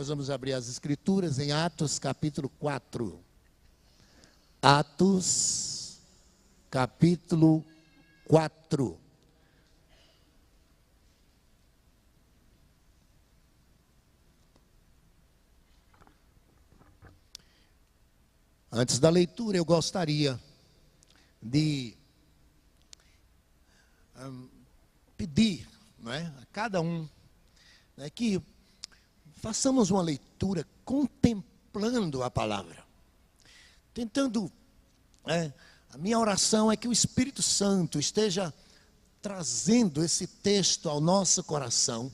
Nós vamos abrir as Escrituras em Atos capítulo 4. Atos capítulo 4. Antes da leitura, eu gostaria de pedir, a cada um, que façamos uma leitura contemplando a palavra. Tentando, a minha oração é que o Espírito Santo esteja trazendo esse texto ao nosso coração.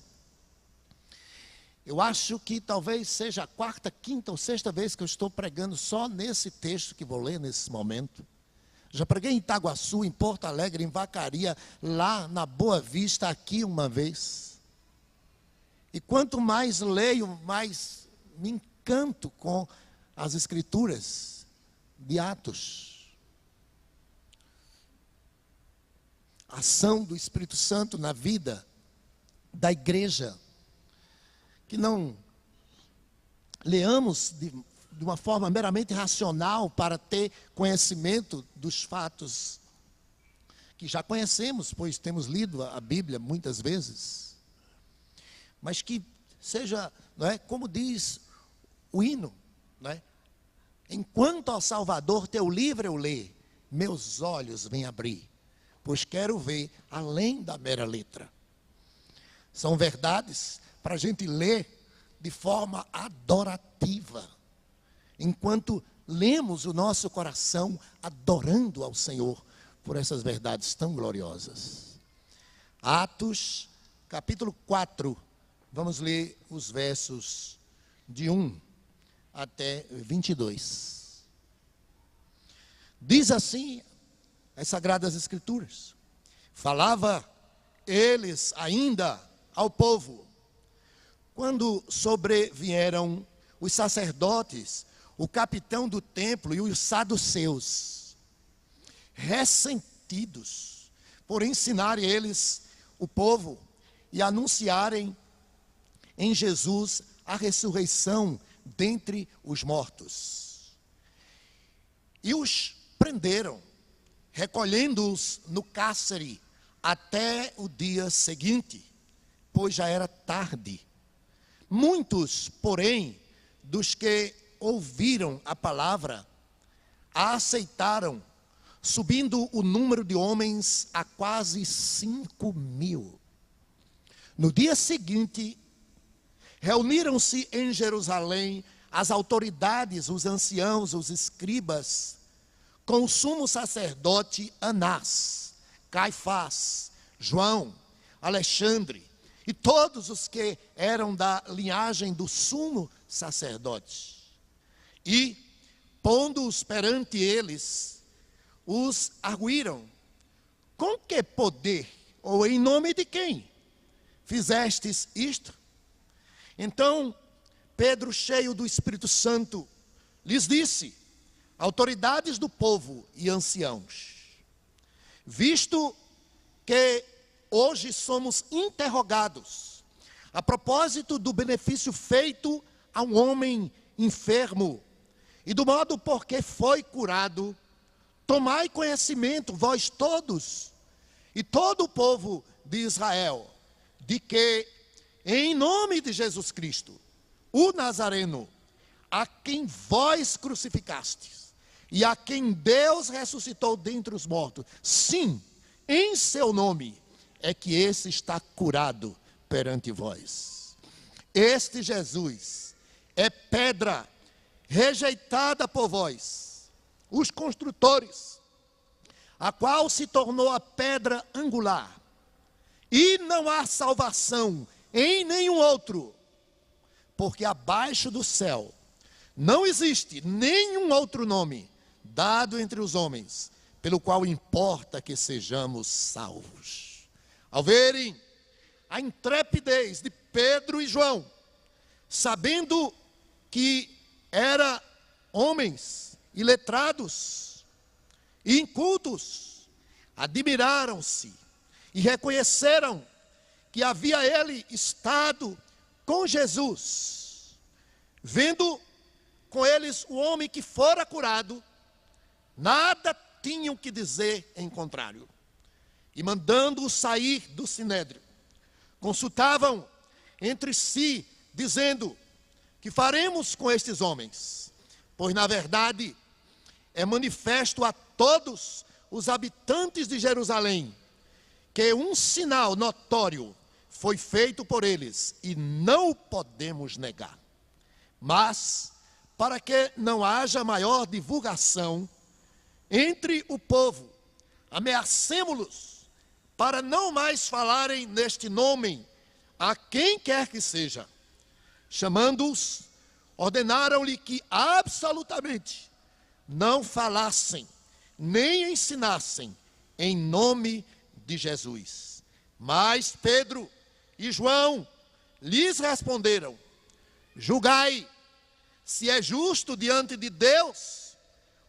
Eu acho que talvez seja a quarta, quinta ou sexta vez que eu estou pregando só nesse texto que vou ler nesse momento. Já preguei em Itaguaçu, em Porto Alegre, em Vacaria, lá na Boa Vista, aqui uma vez. E quanto mais leio, mais me encanto com as Escrituras de Atos. A ação do Espírito Santo na vida da igreja. Que não leamos de uma forma meramente racional para ter conhecimento dos fatos que já conhecemos, pois temos lido a Bíblia muitas vezes. Mas que seja, como diz o hino, enquanto ao Salvador teu livro eu ler, meus olhos vêm abrir, pois quero ver além da mera letra. São verdades para a gente ler de forma adorativa, enquanto lemos o nosso coração adorando ao Senhor por essas verdades tão gloriosas. Atos, capítulo 4, vamos ler os versos de 1 até 22. Diz assim as Sagradas Escrituras: falava eles ainda ao povo, quando sobrevieram os sacerdotes, o capitão do templo e os saduceus, ressentidos por ensinarem eles o povo e anunciarem em Jesus a ressurreição dentre os mortos. E os prenderam, recolhendo-os no cárcere até o dia seguinte, pois já era tarde. Muitos, porém, dos que ouviram a palavra, a aceitaram, subindo o número de homens a quase 5.000. No dia seguinte, reuniram-se em Jerusalém as autoridades, os anciãos, os escribas, com o sumo sacerdote Anás, Caifás, João, Alexandre, e todos os que eram da linhagem do sumo sacerdote. E, pondo-os perante eles, os arguíram: com que poder, ou em nome de quem, fizestes isto? Então, Pedro, cheio do Espírito Santo, lhes disse: autoridades do povo e anciãos, visto que hoje somos interrogados a propósito do benefício feito a um homem enfermo e do modo por que foi curado, tomai conhecimento, vós todos e todo o povo de Israel, de que em nome de Jesus Cristo, o Nazareno, a quem vós crucificastes e a quem Deus ressuscitou dentre os mortos, sim, em seu nome é que esse está curado perante vós. Este Jesus é pedra rejeitada por vós, os construtores, a qual se tornou a pedra angular. E não há salvação em nenhum outro, porque abaixo do céu não existe nenhum outro nome dado entre os homens, pelo qual importa que sejamos salvos. Ao verem a intrepidez de Pedro e João, sabendo que eram homens iletrados e incultos, admiraram-se e reconheceram que havia ele estado com Jesus. Vendo com eles o homem que fora curado, nada tinham que dizer em contrário. E mandando-o sair do sinédrio, consultavam entre si, dizendo: que faremos com estes homens? Pois na verdade é manifesto a todos os habitantes de Jerusalém que um sinal notório foi feito por eles, e não o podemos negar. Mas, para que não haja maior divulgação entre o povo, ameacemo-los para não mais falarem neste nome a quem quer que seja. Chamando-os, ordenaram-lhe que absolutamente não falassem, nem ensinassem em nome de Jesus. Mas Pedro e João lhes responderam: julgai se é justo diante de Deus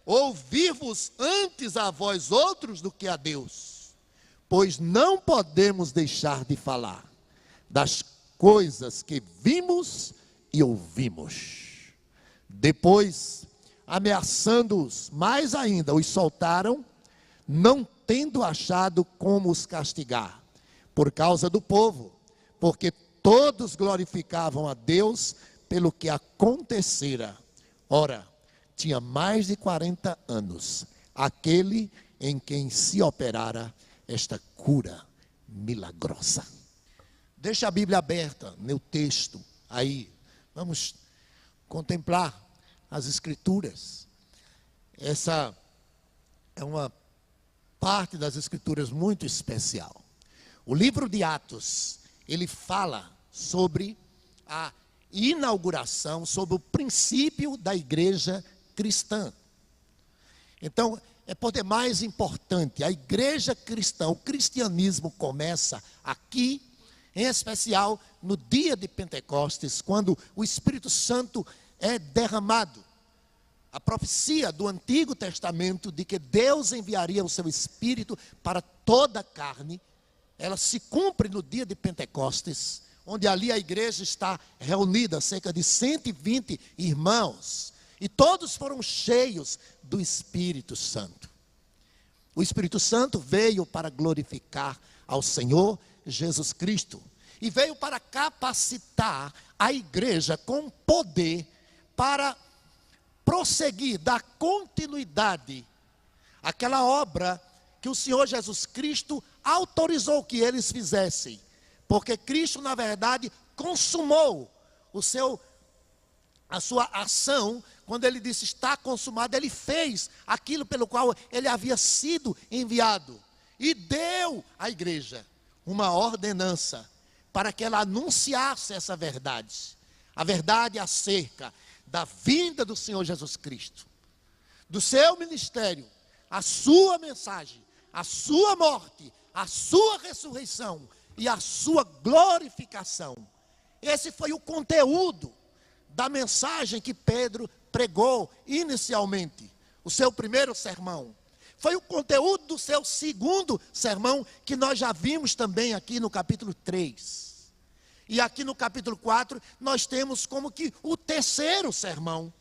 ouvir-vos antes a vós outros do que a Deus, pois não podemos deixar de falar das coisas que vimos e ouvimos. Depois, ameaçando-os mais ainda, os soltaram, não tendo achado como os castigar, por causa do povo, porque todos glorificavam a Deus pelo que acontecera. Ora, tinha mais de 40 anos aquele em quem se operara esta cura milagrosa. Deixa a Bíblia aberta no texto aí. Vamos contemplar as Escrituras. Essa é uma parte das Escrituras muito especial. O livro de Atos, ele fala sobre a inauguração, sobre o princípio da igreja cristã. Então, é por demais importante, a igreja cristã, o cristianismo começa aqui, em especial no dia de Pentecostes, quando o Espírito Santo é derramado. A profecia do Antigo Testamento de que Deus enviaria o seu Espírito para toda a carne, ela se cumpre no dia de Pentecostes, onde ali a igreja está reunida, cerca de 120 irmãos, e todos foram cheios do Espírito Santo. O Espírito Santo veio para glorificar ao Senhor Jesus Cristo, e veio para capacitar a igreja com poder para prosseguir, dar continuidade àquela obra que o Senhor Jesus Cristo autorizou que eles fizessem. Porque Cristo, na verdade, consumou a sua ação, quando ele disse está consumado, ele fez aquilo pelo qual ele havia sido enviado. E deu à igreja uma ordenança para que ela anunciasse essa verdade. A verdade acerca da vinda do Senhor Jesus Cristo, do seu ministério, a sua mensagem, a sua morte, a sua ressurreição e a sua glorificação. Esse foi o conteúdo da mensagem que Pedro pregou inicialmente, o seu primeiro sermão. Foi o conteúdo do seu segundo sermão, que nós já vimos também aqui no capítulo 3. E aqui no capítulo 4, nós temos como que o terceiro sermão,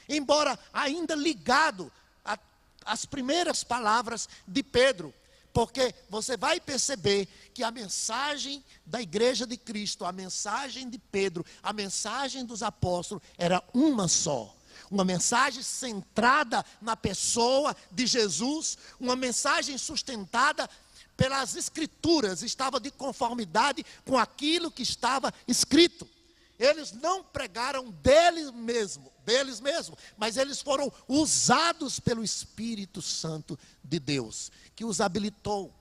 embora ainda ligado às primeiras palavras de Pedro, porque você vai perceber que a mensagem da igreja de Cristo, a mensagem de Pedro, a mensagem dos apóstolos era uma só. Uma mensagem centrada na pessoa de Jesus, uma mensagem sustentada pelas Escrituras, estava de conformidade com aquilo que estava escrito. Eles não pregaram deles mesmos, mas eles foram usados pelo Espírito Santo de Deus, que os habilitou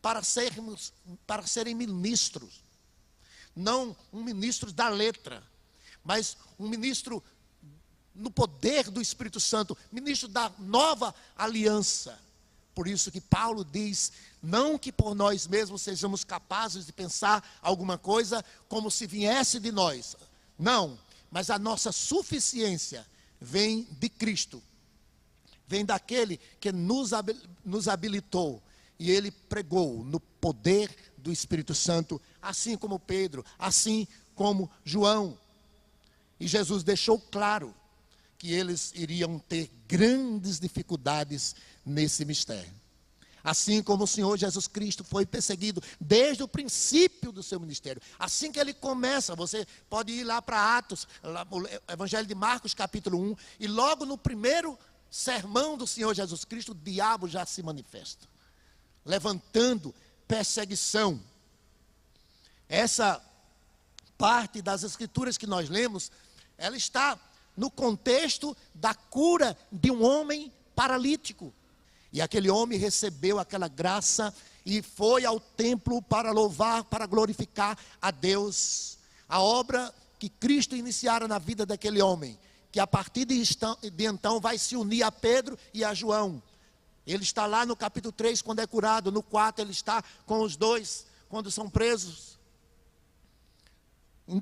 para serem ministros. Não um ministro da letra, mas um ministro no poder do Espírito Santo, ministro da nova aliança. Por isso que Paulo diz, não que por nós mesmos sejamos capazes de pensar alguma coisa como se viesse de nós. Não, mas a nossa suficiência vem de Cristo. Vem daquele que nos habilitou. E ele pregou no poder do Espírito Santo, assim como Pedro, assim como João. E Jesus deixou claro que eles iriam ter grandes dificuldades nesse mistério. Assim como o Senhor Jesus Cristo foi perseguido desde o princípio do seu ministério. Assim que ele começa, você pode ir lá para Atos, o Evangelho de Marcos, capítulo 1, e logo no primeiro sermão do Senhor Jesus Cristo, o diabo já se manifesta, levantando perseguição. Essa parte das escrituras que nós lemos, ela está no contexto da cura de um homem paralítico. E aquele homem recebeu aquela graça e foi ao templo para louvar, para glorificar a Deus. A obra que Cristo iniciara na vida daquele homem, que a partir de então vai se unir a Pedro e a João. Ele está lá no capítulo 3 quando é curado, no 4 ele está com os dois quando são presos.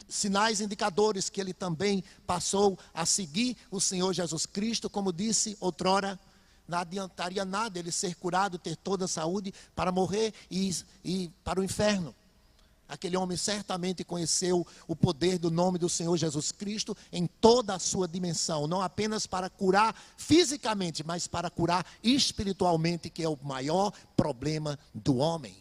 Sinais indicadores que ele também passou a seguir o Senhor Jesus Cristo, como disse outrora. Não adiantaria nada ele ser curado, ter toda a saúde para morrer e para o inferno. Aquele homem certamente conheceu o poder do nome do Senhor Jesus Cristo em toda a sua dimensão. Não apenas para curar fisicamente, mas para curar espiritualmente, que é o maior problema do homem.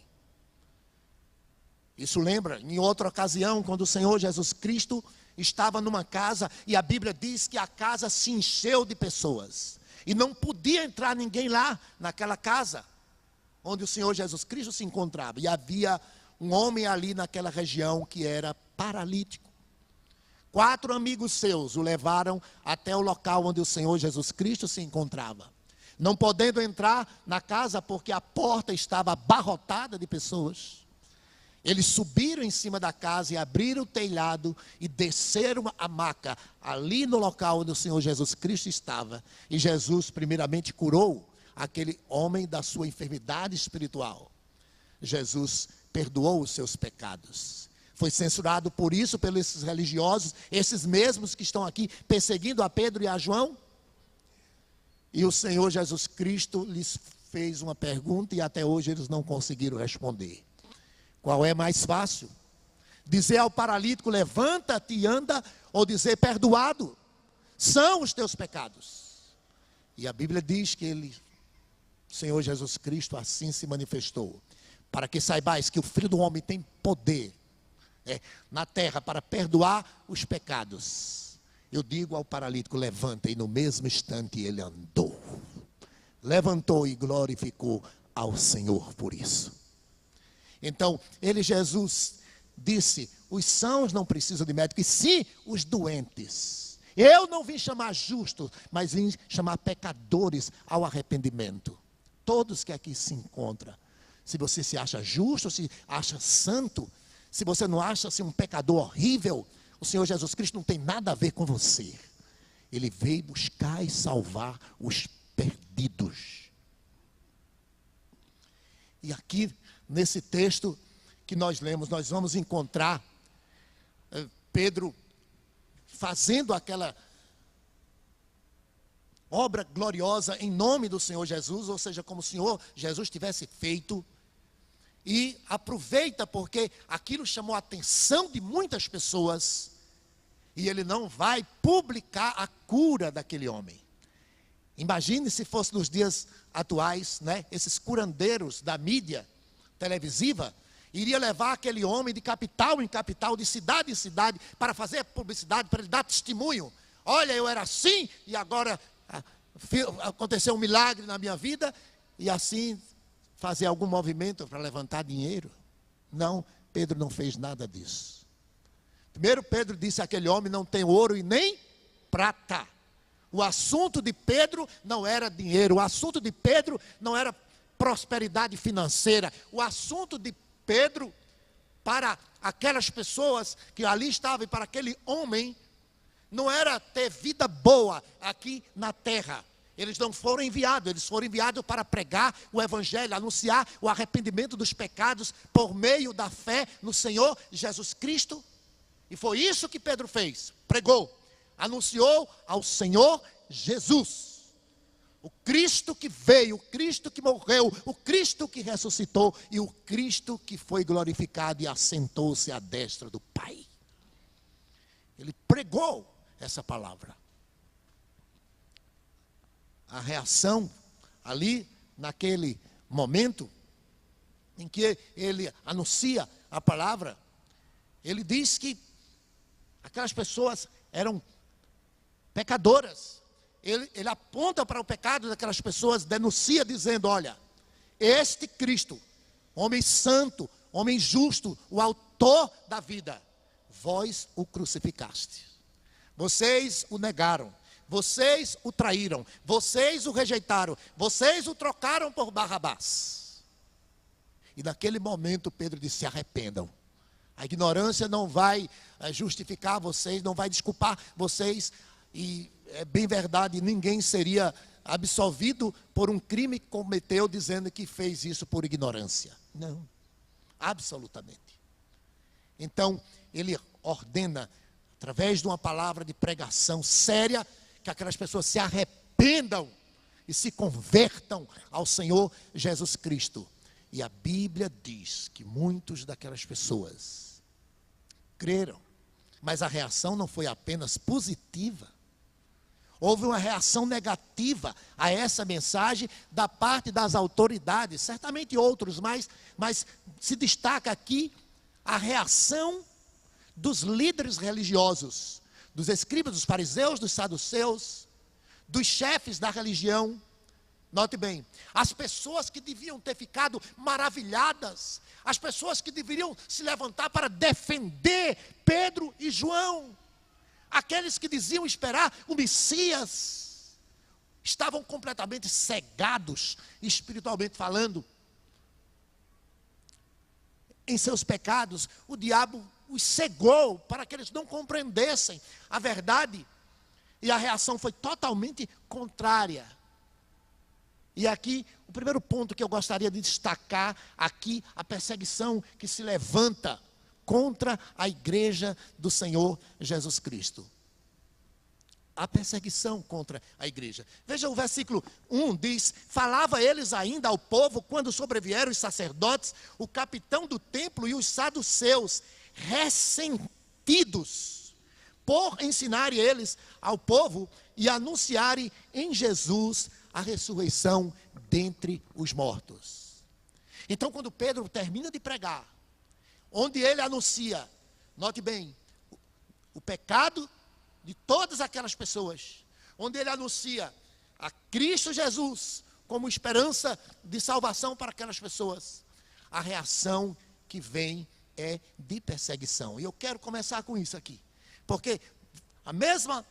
Isso lembra, em outra ocasião, quando o Senhor Jesus Cristo estava numa casa, e a Bíblia diz que a casa se encheu de pessoas. E não podia entrar ninguém lá, naquela casa, onde o Senhor Jesus Cristo se encontrava. E havia um homem ali naquela região que era paralítico. 4 amigos seus o levaram até o local onde o Senhor Jesus Cristo se encontrava. Não podendo entrar na casa porque a porta estava abarrotada de pessoas. Eles subiram em cima da casa e abriram o telhado e desceram a maca ali no local onde o Senhor Jesus Cristo estava. E Jesus primeiramente curou aquele homem da sua enfermidade espiritual. Jesus perdoou os seus pecados. Foi censurado por isso pelos religiosos, esses mesmos que estão aqui perseguindo a Pedro e a João. E o Senhor Jesus Cristo lhes fez uma pergunta e até hoje eles não conseguiram responder. Qual é mais fácil? Dizer ao paralítico, levanta-te e anda, ou dizer, perdoado são os teus pecados. E a Bíblia diz que o Senhor Jesus Cristo assim se manifestou, para que saibais que o Filho do Homem tem poder na terra para perdoar os pecados. Eu digo ao paralítico, levanta, e no mesmo instante ele andou. Levantou e glorificou ao Senhor por isso. Então, Jesus disse, os sãos não precisam de médico, e sim os doentes. Eu não vim chamar justos, mas vim chamar pecadores ao arrependimento. Todos que aqui se encontram, se você se acha justo, se acha santo, se você não acha-se um pecador horrível, o Senhor Jesus Cristo não tem nada a ver com você. Ele veio buscar e salvar os perdidos. E aqui, nesse texto que nós lemos, nós vamos encontrar Pedro fazendo aquela obra gloriosa em nome do Senhor Jesus, ou seja, como o Senhor Jesus tivesse feito, e aproveita porque aquilo chamou a atenção de muitas pessoas, e ele não vai publicar a cura daquele homem. Imagine se fosse nos dias atuais, esses curandeiros da mídia televisiva, iria levar aquele homem de capital em capital, de cidade em cidade, para fazer publicidade, para ele dar testemunho. Olha, eu era assim, e agora aconteceu um milagre na minha vida, e assim fazer algum movimento para levantar dinheiro. Não, Pedro não fez nada disso. Primeiro Pedro disse, aquele homem não tem ouro e nem prata. O assunto de Pedro não era dinheiro, o assunto de Pedro não era prosperidade financeira. O assunto de Pedro, para aquelas pessoas que ali estavam, e para aquele homem, não era ter vida boa aqui na terra. Eles não foram enviados, eles foram enviados para pregar o Evangelho, anunciar o arrependimento dos pecados por meio da fé no Senhor Jesus Cristo. E foi isso que Pedro fez, pregou. Anunciou ao Senhor Jesus, o Cristo que veio, o Cristo que morreu, o Cristo que ressuscitou e o Cristo que foi glorificado e assentou-se à destra do Pai. Ele pregou essa palavra. A reação ali, naquele momento em que ele anuncia a palavra, ele diz que aquelas pessoas eram pecadoras. Ele aponta para o pecado daquelas pessoas, denuncia dizendo: olha, este Cristo, homem santo, homem justo, o autor da vida, vós o crucificaste. Vocês o negaram, vocês o traíram, vocês o rejeitaram, vocês o trocaram por Barrabás. E naquele momento Pedro disse: se arrependam. A ignorância não vai justificar vocês, não vai desculpar vocês. E é bem verdade, ninguém seria absolvido por um crime que cometeu dizendo que fez isso por ignorância. Não, absolutamente. Então, ele ordena, através de uma palavra de pregação séria, que aquelas pessoas se arrependam e se convertam ao Senhor Jesus Cristo. E a Bíblia diz que muitos daquelas pessoas creram, mas a reação não foi apenas positiva. Houve uma reação negativa a essa mensagem da parte das autoridades, certamente outros, mas se destaca aqui a reação dos líderes religiosos, dos escribas, dos fariseus, dos saduceus, dos chefes da religião. Note bem, as pessoas que deviam ter ficado maravilhadas, as pessoas que deveriam se levantar para defender Pedro e João, aqueles que diziam esperar o Messias, estavam completamente cegados, espiritualmente falando, em seus pecados. O diabo os cegou para que eles não compreendessem a verdade, e a reação foi totalmente contrária. E aqui, o primeiro ponto que eu gostaria de destacar, aqui, a perseguição que se levanta contra a igreja do Senhor Jesus Cristo. A perseguição contra a igreja. Veja o versículo 1, diz: falava eles ainda ao povo, quando sobrevieram os sacerdotes, o capitão do templo e os saduceus, ressentidos, por ensinarem eles ao povo e anunciarem em Jesus a ressurreição dentre os mortos. Então, quando Pedro termina de pregar, onde ele anuncia, note bem, o pecado de todas aquelas pessoas, onde ele anuncia a Cristo Jesus como esperança de salvação para aquelas pessoas, a reação que vem é de perseguição. E eu quero começar com isso aqui, porque o mesmo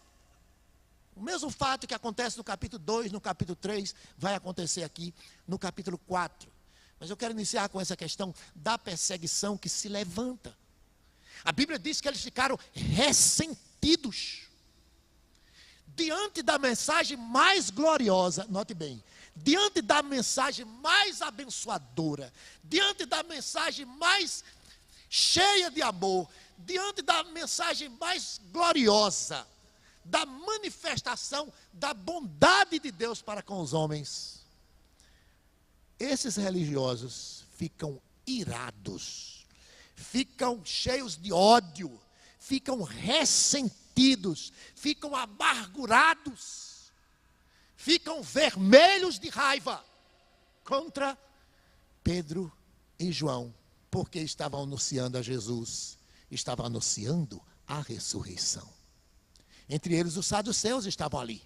fato que acontece no capítulo 2, no capítulo 3, vai acontecer aqui no capítulo 4. Mas eu quero iniciar com essa questão da perseguição que se levanta. A Bíblia diz que eles ficaram ressentidos diante da mensagem mais gloriosa, note bem, diante da mensagem mais abençoadora, diante da mensagem mais cheia de amor, diante da mensagem mais gloriosa, da manifestação da bondade de Deus para com os homens. Esses religiosos ficam irados, ficam cheios de ódio, ficam ressentidos, ficam amargurados, ficam vermelhos de raiva contra Pedro e João, porque estavam anunciando a Jesus, estavam anunciando a ressurreição. Entre eles os saduceus estavam ali.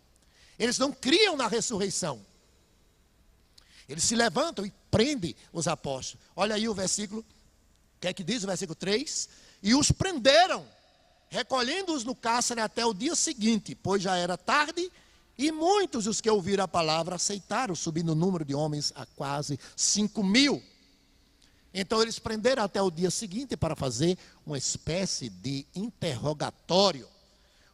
Eles não criam na ressurreição. Eles se levantam e prendem os apóstolos. Olha aí o versículo, o que é que diz o versículo 3? E os prenderam, recolhendo-os no cárcere até o dia seguinte, pois já era tarde, e muitos os que ouviram a palavra aceitaram, subindo o número de homens a quase 5.000. Então eles prenderam até o dia seguinte para fazer uma espécie de interrogatório.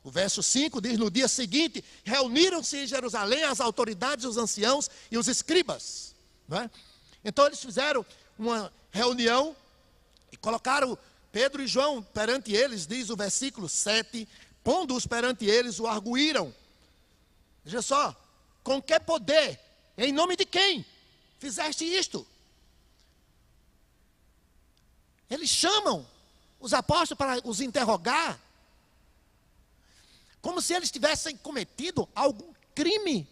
O verso 5 diz: no dia seguinte, reuniram-se em Jerusalém as autoridades, os anciãos e os escribas. Não é? Então eles fizeram uma reunião e colocaram Pedro e João perante eles, diz o versículo 7, pondo-os perante eles, o arguíram. Veja só, com que poder, em nome de quem fizeste isto? Eles chamam os apóstolos para os interrogar. como se eles tivessem cometido algum crime.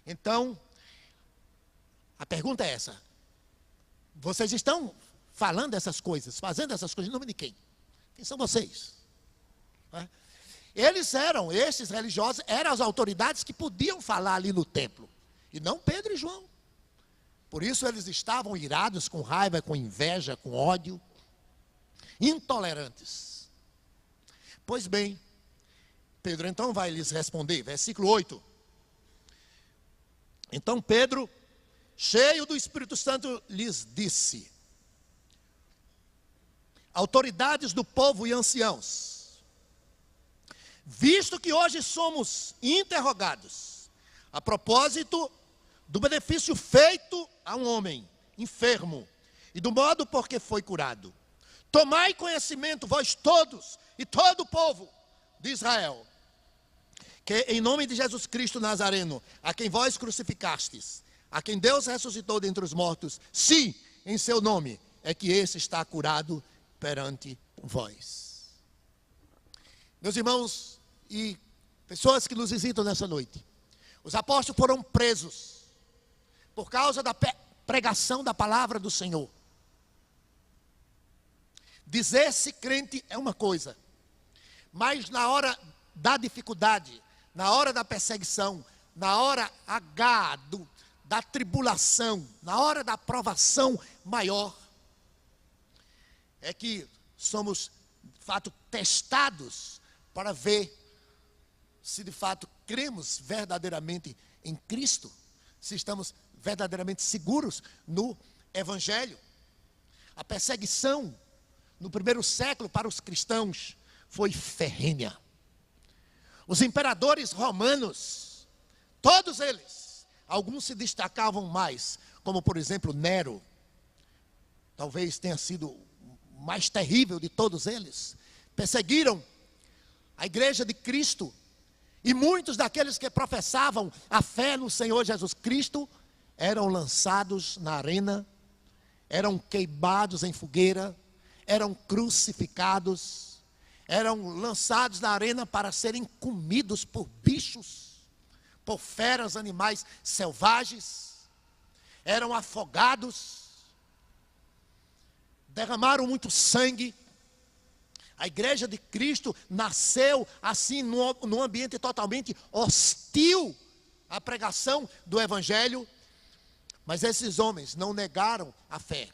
Então, a pergunta é essa: vocês estão falando essas coisas, fazendo essas coisas em nome de quem? Quem são vocês? Esses religiosos, eram as autoridades que podiam falar ali no templo, e não Pedro e João. Por isso eles estavam irados, com raiva, com inveja, com ódio, intolerantes. Pois bem, Pedro então vai lhes responder, versículo 8. Então Pedro, cheio do Espírito Santo, lhes disse: autoridades do povo e anciãos, visto que hoje somos interrogados a propósito do benefício feito a um homem enfermo e do modo por que foi curado, tomai conhecimento, vós todos e todo o povo de Israel, que em nome de Jesus Cristo Nazareno, a quem vós crucificastes, a quem Deus ressuscitou dentre os mortos, sim, em seu nome é que esse está curado perante vós. Meus irmãos e pessoas que nos visitam nessa noite, os apóstolos foram presos por causa da pregação da palavra do Senhor. Dizer-se crente é uma coisa, mas na hora da dificuldade, na hora da perseguição, na hora H da tribulação, na hora da provação maior, é que somos de fato testados para ver se de fato cremos verdadeiramente em Cristo, se estamos verdadeiramente seguros no Evangelho. A perseguição no primeiro século para os cristãos foi ferrenha. Os imperadores romanos, todos eles, alguns se destacavam mais, como por exemplo Nero, talvez tenha sido o mais terrível de todos eles, perseguiram a igreja de Cristo, e muitos daqueles que professavam a fé no Senhor Jesus Cristo eram lançados na arena, eram queimados em fogueira, eram crucificados, eram lançados na arena para serem comidos por bichos, por feras, animais selvagens, eram afogados, derramaram muito sangue. A igreja de Cristo nasceu assim, num ambiente totalmente hostil à pregação do Evangelho. Mas esses homens não negaram a fé.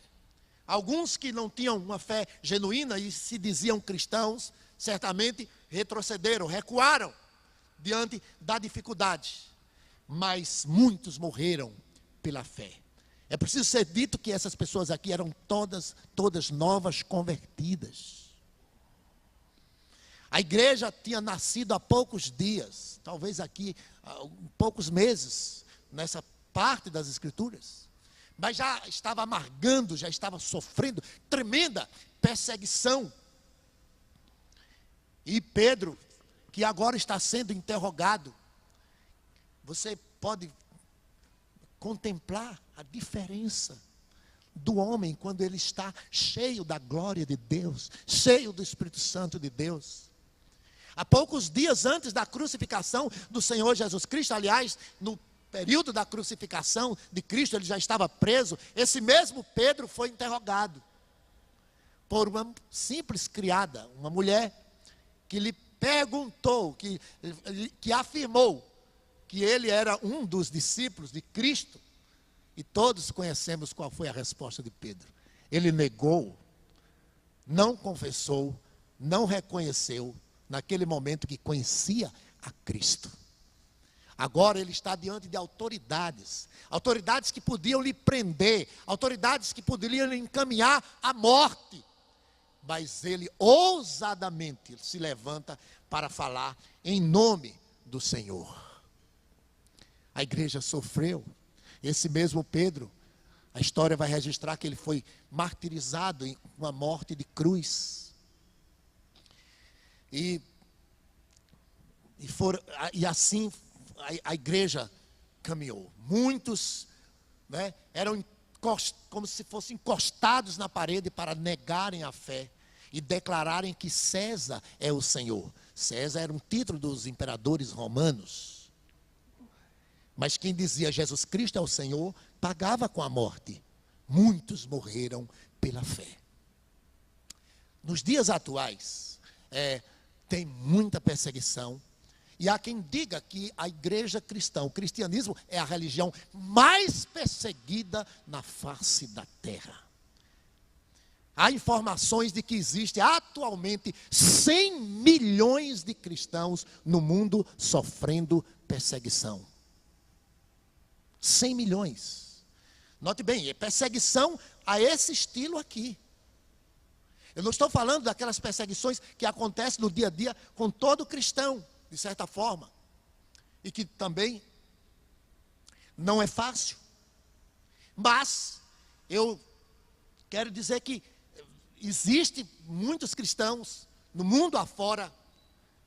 Alguns que não tinham uma fé genuína e se diziam cristãos, certamente retrocederam, recuaram diante da dificuldade. Mas muitos morreram pela fé. É preciso ser dito que essas pessoas aqui eram todas novas convertidas. A igreja tinha nascido há poucos dias, talvez aqui há poucos meses, nessa parte das Escrituras, mas já estava amargando, já estava sofrendo tremenda perseguição. E Pedro, que agora está sendo interrogado, você pode contemplar a diferença do homem quando ele está cheio da glória de Deus, cheio do Espírito Santo de Deus. Há poucos dias antes da crucificação do Senhor Jesus Cristo, aliás, no período da crucificação de Cristo, ele já estava preso. Esse mesmo Pedro foi interrogado por uma simples criada, uma mulher que lhe perguntou, que afirmou que ele era um dos discípulos de Cristo. E todos conhecemos qual foi a resposta de Pedro. Ele negou, não confessou, não reconheceu naquele momento que conhecia a Cristo. Agora ele está diante de autoridades que podiam lhe prender, autoridades que poderiam lhe encaminhar à morte. Mas ele ousadamente se levanta para falar em nome do Senhor. A igreja sofreu. Esse mesmo Pedro, a história vai registrar que ele foi martirizado em uma morte de cruz. E assim a igreja caminhou. Muitos eram como se fossem encostados na parede para negarem a fé. e declararem que César é o Senhor. César era um título dos imperadores romanos. Mas quem dizia Jesus Cristo é o Senhor, pagava com a morte. Muitos morreram pela fé. Nos dias atuais, tem muita perseguição. E há quem diga que a igreja cristã, o cristianismo, é a religião mais perseguida na face da terra. Há informações de que existe atualmente 100 milhões de cristãos no mundo sofrendo perseguição. 100 milhões. Note bem, é perseguição a esse estilo aqui. Eu não estou falando daquelas perseguições que acontecem no dia a dia com todo cristão, de certa forma. E que também não é fácil. Mas eu quero dizer que existem muitos cristãos no mundo afora,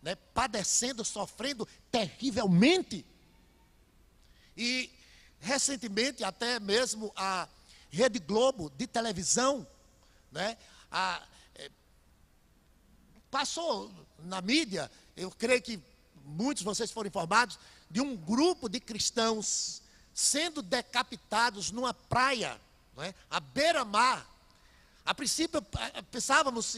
né, padecendo, sofrendo terrivelmente. E recentemente, até mesmo a Rede Globo de televisão, né, passou na mídia, eu creio que muitos de vocês foram informados, de um grupo de cristãos sendo decapitados numa praia, né, à beira-mar. A princípio, pensávamos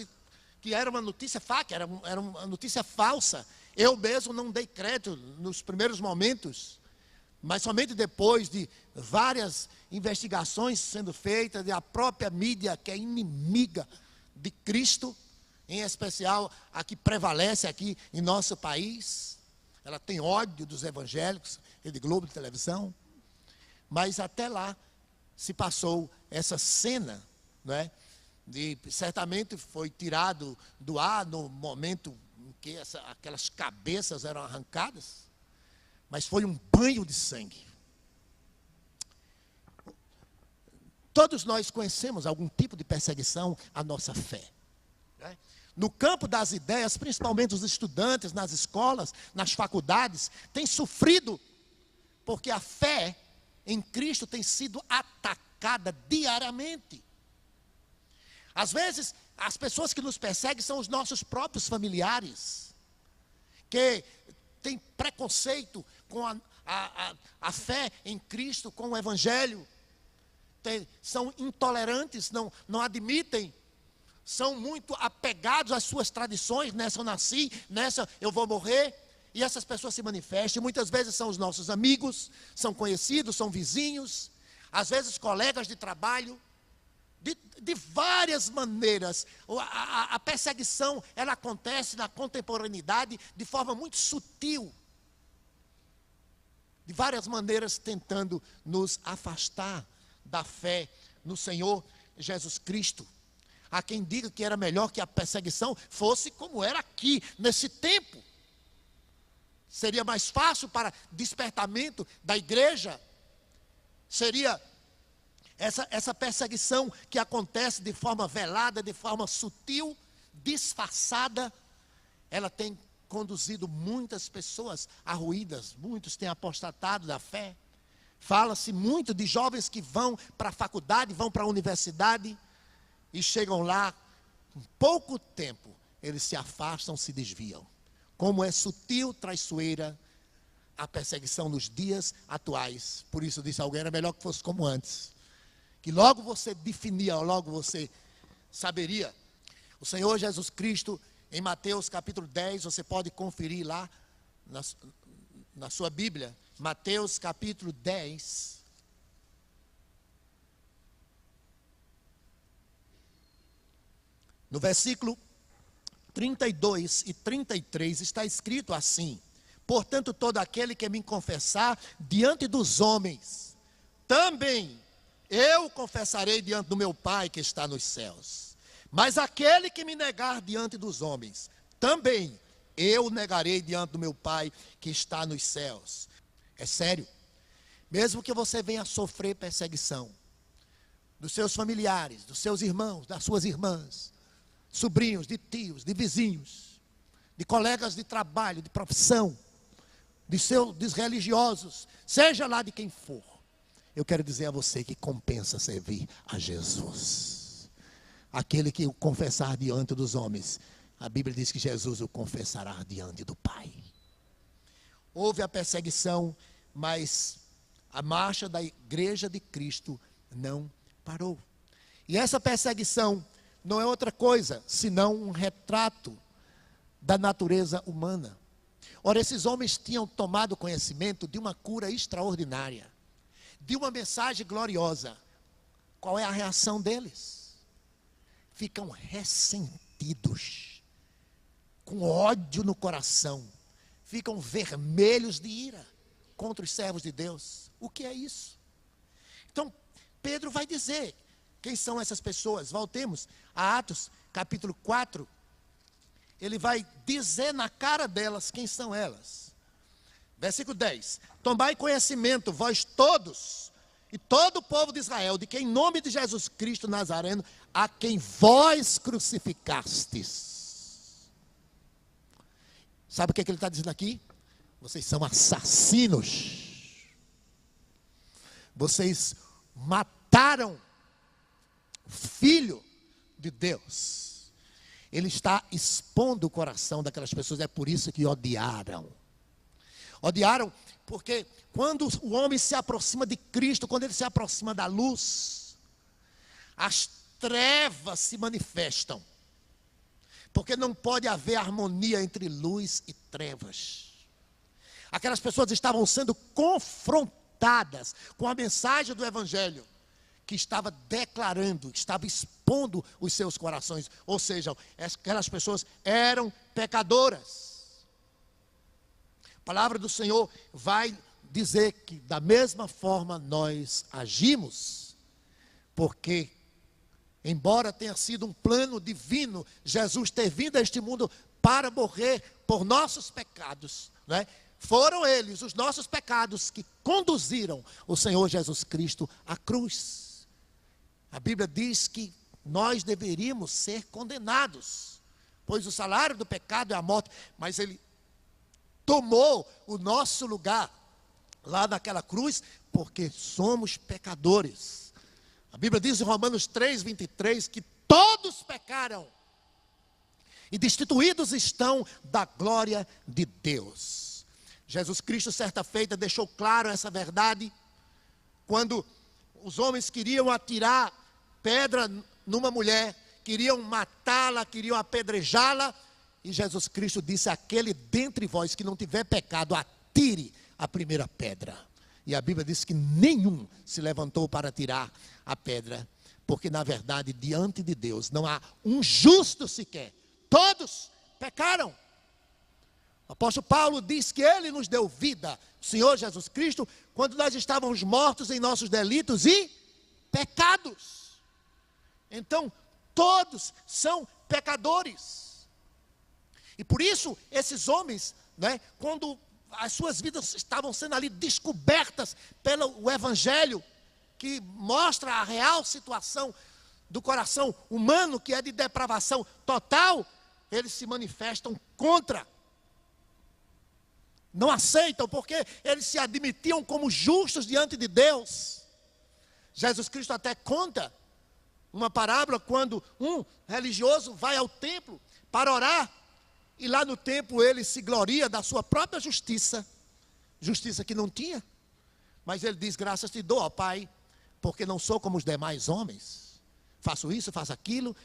que era uma notícia faca, era uma notícia falsa. Eu mesmo não dei crédito nos primeiros momentos, mas somente depois de várias investigações sendo feitas, e a própria mídia, que é inimiga de Cristo, em especial a que prevalece aqui em nosso país, ela tem ódio dos evangélicos, Rede Globo de televisão, mas até lá se passou essa cena, né? E certamente foi tirado do ar no momento em que aquelas cabeças eram arrancadas, mas foi um banho de sangue. Todos nós conhecemos algum tipo de perseguição à nossa fé, né? No campo das ideias, principalmente os estudantes nas escolas, nas faculdades, têm sofrido, porque a fé em Cristo tem sido atacada diariamente. Às vezes, as pessoas que nos perseguem são os nossos próprios familiares, que têm preconceito com a fé em Cristo, com o Evangelho, são intolerantes, não admitem, são muito apegados às suas tradições, nessa eu nasci, nessa eu vou morrer, e essas pessoas se manifestam, e muitas vezes são os nossos amigos, são conhecidos, são vizinhos, às vezes colegas de trabalho. De várias maneiras, a perseguição, ela acontece na contemporaneidade de forma muito sutil, de várias maneiras tentando nos afastar da fé no Senhor Jesus Cristo. Há quem diga que era melhor que a perseguição fosse como era aqui, nesse tempo. Seria mais fácil para despertamento da igreja, seria essa perseguição que acontece de forma velada, de forma sutil, disfarçada, ela tem conduzido muitas pessoas arruídas, muitos têm apostatado da fé. Fala-se muito de jovens que vão para a faculdade, vão para a universidade e chegam lá, com pouco tempo, eles se afastam, se desviam. Como é sutil, traiçoeira a perseguição nos dias atuais. Por isso disse alguém, era melhor que fosse como antes. Que logo você definia, logo você saberia. O Senhor Jesus Cristo, em Mateus capítulo 10, você pode conferir lá na sua Bíblia, Mateus capítulo 10. No versículo 32 e 33 está escrito assim: portanto, todo aquele que me confessar diante dos homens, também eu confessarei diante do meu Pai que está nos céus. Mas aquele que me negar diante dos homens, também eu negarei diante do meu Pai que está nos céus. É sério. Mesmo que você venha sofrer perseguição dos seus familiares, dos seus irmãos, das suas irmãs, sobrinhos, de tios, de vizinhos, de colegas de trabalho, de profissão, dos religiosos, seja lá de quem for, eu quero dizer a você que compensa servir a Jesus. aquele que o confessar diante dos homens, a Bíblia diz que Jesus o confessará diante do Pai. Houve a perseguição, mas a marcha da igreja de Cristo não parou. E essa perseguição não é outra coisa, senão um retrato da natureza humana. Ora, esses homens tinham tomado conhecimento de uma cura extraordinária, de uma mensagem gloriosa. Qual é a reação deles? Ficam ressentidos, com ódio no coração, ficam vermelhos de ira contra os servos de Deus. O que é isso? Então, Pedro vai dizer quem são essas pessoas. Voltemos a Atos, capítulo 4. Ele vai dizer na cara delas quem são elas. Versículo 10. Tomai conhecimento, vós todos, e todo o povo de Israel, de que em nome de Jesus Cristo Nazareno, a quem vós crucificastes. Sabe o que ele está dizendo aqui? Vocês são assassinos. Vocês mataram o Filho de Deus. Ele está expondo o coração daquelas pessoas, é por isso que odiaram. Odiaram porque quando o homem se aproxima de Cristo, quando ele se aproxima da luz, as trevas se manifestam. Porque não pode haver harmonia entre luz e trevas. Aquelas pessoas estavam sendo confrontadas com a mensagem do Evangelho, que estava declarando, estava expondo os seus corações. Ou seja, aquelas pessoas eram pecadoras. A palavra do Senhor vai dizer que da mesma forma nós agimos, porque embora tenha sido um plano divino, Jesus ter vindo a este mundo para morrer por nossos pecados, né? Foram eles, os nossos pecados, que conduziram o Senhor Jesus Cristo à cruz. A Bíblia diz que nós deveríamos ser condenados, pois o salário do pecado é a morte, mas Ele tomou o nosso lugar lá naquela cruz, porque somos pecadores. A Bíblia diz em Romanos 3:23 que todos pecaram e destituídos estão da glória de Deus. Jesus Cristo, certa feita, deixou claro essa verdade, quando os homens queriam atirar pedra numa mulher, queriam matá-la, queriam apedrejá-la, e Jesus Cristo disse: aquele dentre vós que não tiver pecado, atire a primeira pedra. E a Bíblia diz que nenhum se levantou para tirar a pedra, porque na verdade diante de Deus não há um justo sequer, todos pecaram. O apóstolo Paulo diz que Ele nos deu vida, o Senhor Jesus Cristo, quando nós estávamos mortos em nossos delitos e pecados. Então, todos são pecadores. E por isso, esses homens, quando as suas vidas estavam sendo ali descobertas pelo Evangelho, que mostra a real situação do coração humano, que é de depravação total, eles se manifestam contra. Não aceitam, porque eles se admitiam como justos diante de Deus. Jesus Cristo até conta uma parábola quando um religioso vai ao templo para orar, e lá no templo ele se gloria da sua própria justiça, justiça que não tinha, mas ele diz: graças te dou, ó Pai, porque não sou como os demais homens, faço isso, faço aquilo,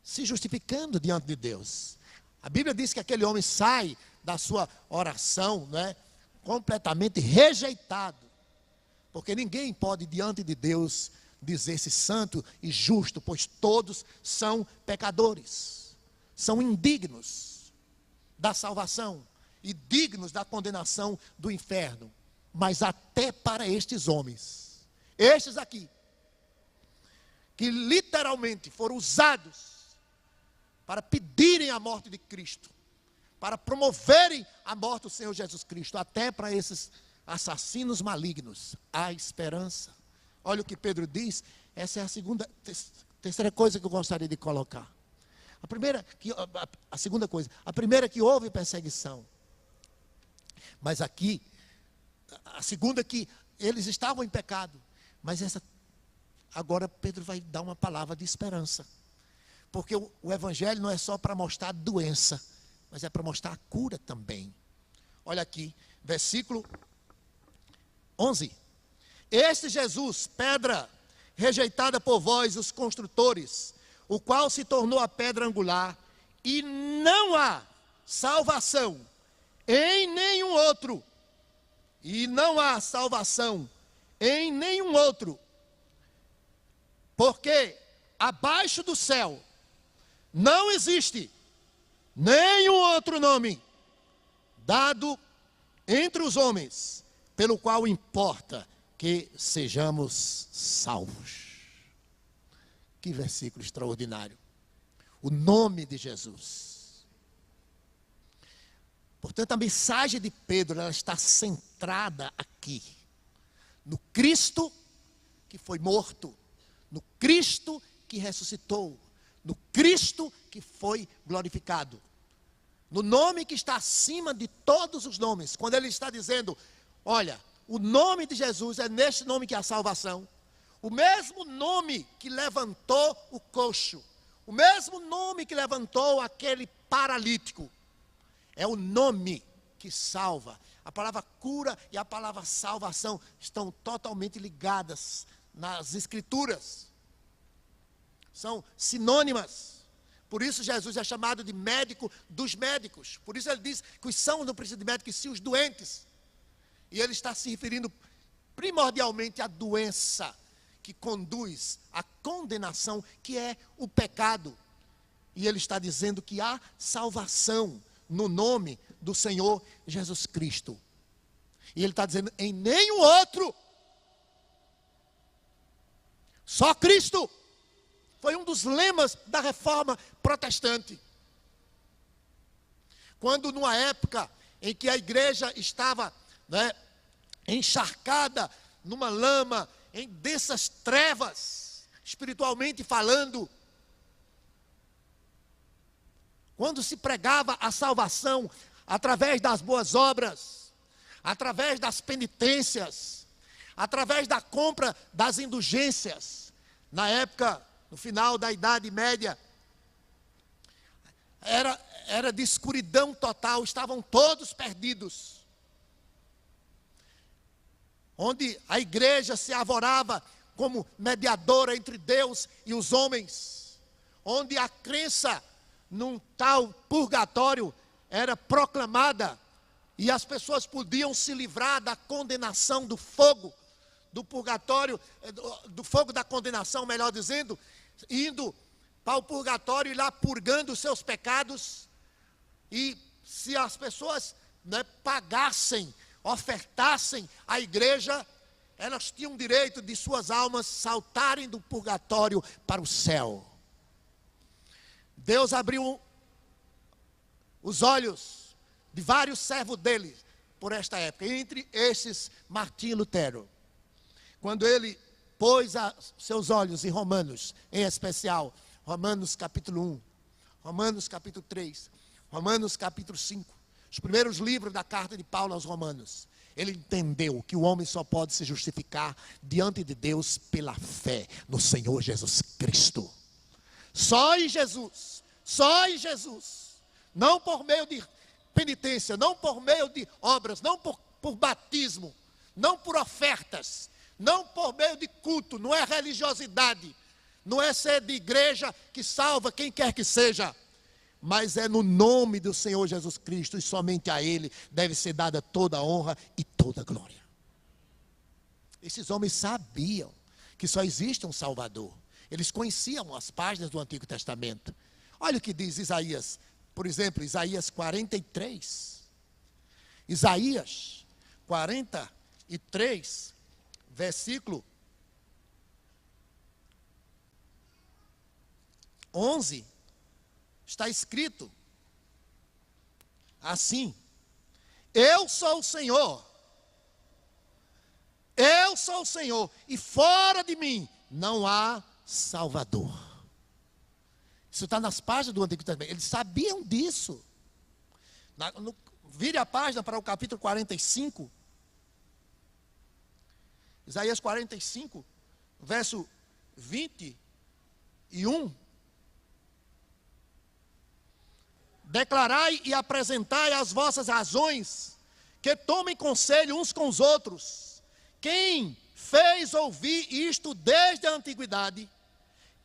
se justificando diante de Deus. A Bíblia diz que aquele homem sai da sua oração, completamente rejeitado, porque ninguém pode diante de Deus dizer-se santo e justo, pois todos são pecadores, são indignos da salvação e dignos da condenação do inferno. Mas até para estes homens, estes aqui, que literalmente foram usados para pedirem a morte de Cristo, para promoverem a morte do Senhor Jesus Cristo, até para esses assassinos malignos, há esperança. Olha o que Pedro diz. Essa é a terceira coisa que eu gostaria de colocar. A segunda coisa, a primeira é que houve perseguição, mas aqui, a segunda é que eles estavam em pecado, mas agora Pedro vai dar uma palavra de esperança. Porque o evangelho não é só para mostrar a doença, mas é para mostrar a cura também. Olha aqui, versículo 11. Este Jesus, pedra rejeitada por vós, os construtores, o qual se tornou a pedra angular, e não há salvação em nenhum outro. E não há salvação em nenhum outro. Porque abaixo do céu não existe nenhum outro nome dado entre os homens, pelo qual importa que sejamos salvos. Que versículo extraordinário. O nome de Jesus. Portanto, a mensagem de Pedro, ela está centrada aqui, no Cristo que foi morto, no Cristo que ressuscitou, no Cristo que foi glorificado, no nome que está acima de todos os nomes. Quando ele está dizendo, olha, o nome de Jesus é neste nome que há salvação. O mesmo nome que levantou o coxo, o mesmo nome que levantou aquele paralítico, é o nome que salva. A palavra cura e a palavra salvação estão totalmente ligadas nas Escrituras. São sinônimas. Por isso Jesus é chamado de médico dos médicos. Por isso ele diz que os sãos não precisam de médico, e sim os doentes. E ele está se referindo primordialmente à doença que conduz à condenação, que é o pecado. E ele está dizendo que há salvação no nome do Senhor Jesus Cristo. E ele está dizendo, em nenhum outro. Só Cristo. Foi um dos lemas da reforma protestante. Quando numa época em que a igreja estava, encharcada numa lama, em densas trevas, espiritualmente falando, quando se pregava a salvação através das boas obras, através das penitências, através da compra das indulgências, na época, no final da Idade Média, era de escuridão total, estavam todos perdidos. Onde a igreja se arvorava como mediadora entre Deus e os homens, onde a crença num tal purgatório era proclamada, e as pessoas podiam se livrar da condenação do fogo, do purgatório, do fogo da condenação, melhor dizendo, indo para o purgatório e lá purgando os seus pecados. E se as pessoas pagassem, ofertassem à igreja, elas tinham direito de suas almas saltarem do purgatório para o céu. Deus abriu os olhos de vários servos dele por esta época, entre esses Martinho Lutero. Quando ele pôs seus olhos em Romanos, em especial, Romanos capítulo 1, Romanos capítulo 3, Romanos capítulo 5, os primeiros livros da carta de Paulo aos Romanos, ele entendeu que o homem só pode se justificar diante de Deus pela fé no Senhor Jesus Cristo. Só em Jesus, não por meio de penitência, não por meio de obras, não por batismo, não por ofertas, não por meio de culto, não é religiosidade, não é ser de igreja que salva quem quer que seja, mas é no nome do Senhor Jesus Cristo, e somente a Ele deve ser dada toda a honra e toda a glória. Esses homens sabiam que só existe um Salvador. Eles conheciam as páginas do Antigo Testamento. Olha o que diz Isaías, por exemplo, Isaías 43. Isaías 43, versículo 11, está escrito assim: eu sou o Senhor, e fora de mim não há Salvador. Isso está nas páginas do Antigo Testamento. Eles sabiam disso. Vire a página para o capítulo 45. Isaías 45, verso 21. declarai e apresentai as vossas razões, que tomem conselho uns com os outros. Quem fez ouvir isto desde a antiguidade?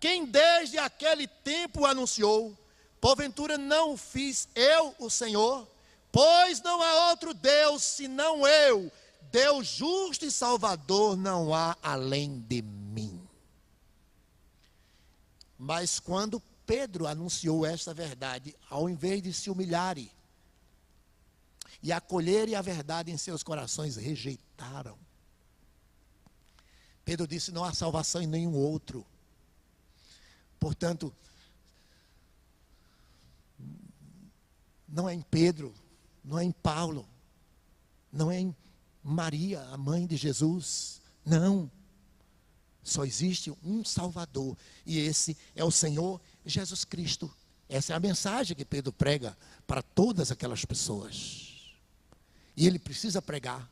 Quem desde aquele tempo anunciou? Porventura não o fiz eu, o Senhor? Pois não há outro Deus senão eu, Deus justo e salvador, não há além de mim. Mas quando Pedro anunciou esta verdade, ao invés de se humilharem e acolherem a verdade em seus corações, rejeitaram. Pedro disse: não há salvação em nenhum outro. Portanto, não é em Pedro, não é em Paulo, não é em Maria, a mãe de Jesus. Não. Só existe um Salvador, e esse é o Senhor Jesus Cristo. Essa é a mensagem que Pedro prega para todas aquelas pessoas. E ele precisa pregar,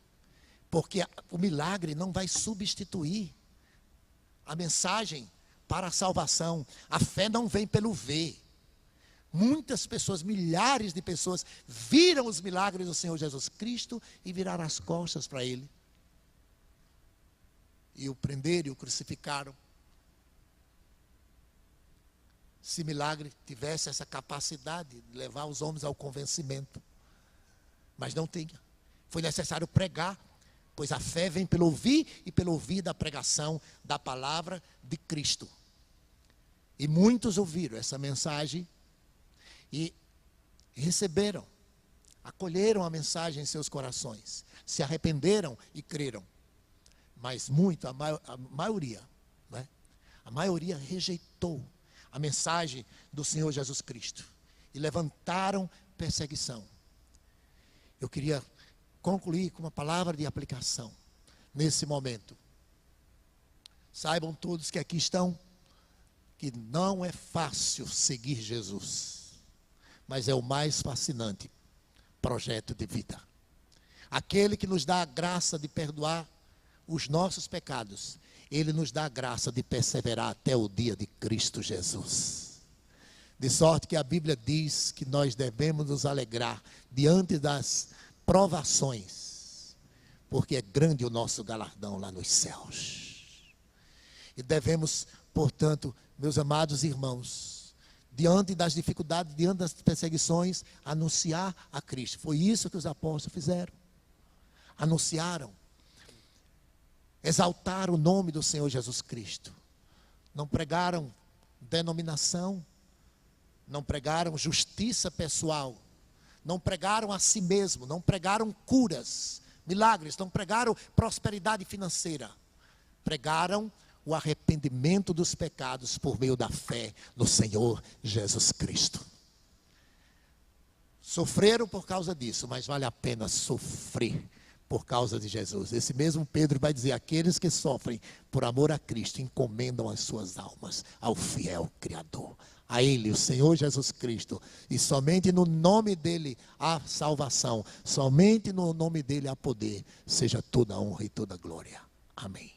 porque o milagre não vai substituir a mensagem para a salvação. A fé não vem pelo ver. Muitas pessoas, milhares de pessoas, viram os milagres do Senhor Jesus Cristo e viraram as costas para Ele. E o prenderam e o crucificaram. Se milagre tivesse essa capacidade de levar os homens ao convencimento. Mas não tinha. Foi necessário pregar, pois a fé vem pelo ouvir e pelo ouvir da pregação da palavra de Cristo. E muitos ouviram essa mensagem e receberam, acolheram a mensagem em seus corações, se arrependeram e creram. Mas a maioria, né? A maioria rejeitou a mensagem do Senhor Jesus Cristo e levantaram perseguição. Eu queria concluir com uma palavra de aplicação nesse momento. Saibam todos que aqui estão que não é fácil seguir Jesus, mas é o mais fascinante projeto de vida. Aquele que nos dá a graça de perdoar os nossos pecados, Ele nos dá a graça de perseverar até o dia de Cristo Jesus. De sorte que a Bíblia diz que nós devemos nos alegrar diante das provações, porque é grande o nosso galardão lá nos céus. E devemos, portanto, meus amados irmãos, diante das dificuldades, diante das perseguições, anunciar a Cristo. Foi isso que os apóstolos fizeram. Anunciaram. Exaltaram o nome do Senhor Jesus Cristo. Não pregaram denominação, não pregaram justiça pessoal, não pregaram a si mesmo, não pregaram curas, milagres, não pregaram prosperidade financeira. Pregaram o arrependimento dos pecados por meio da fé no Senhor Jesus Cristo. Sofreram por causa disso, mas vale a pena sofrer por causa de Jesus. Esse mesmo Pedro vai dizer: aqueles que sofrem por amor a Cristo encomendam as suas almas ao fiel Criador, a Ele, o Senhor Jesus Cristo, e somente no nome dEle há salvação, somente no nome dEle há poder. Seja toda a honra e toda a glória. Amém.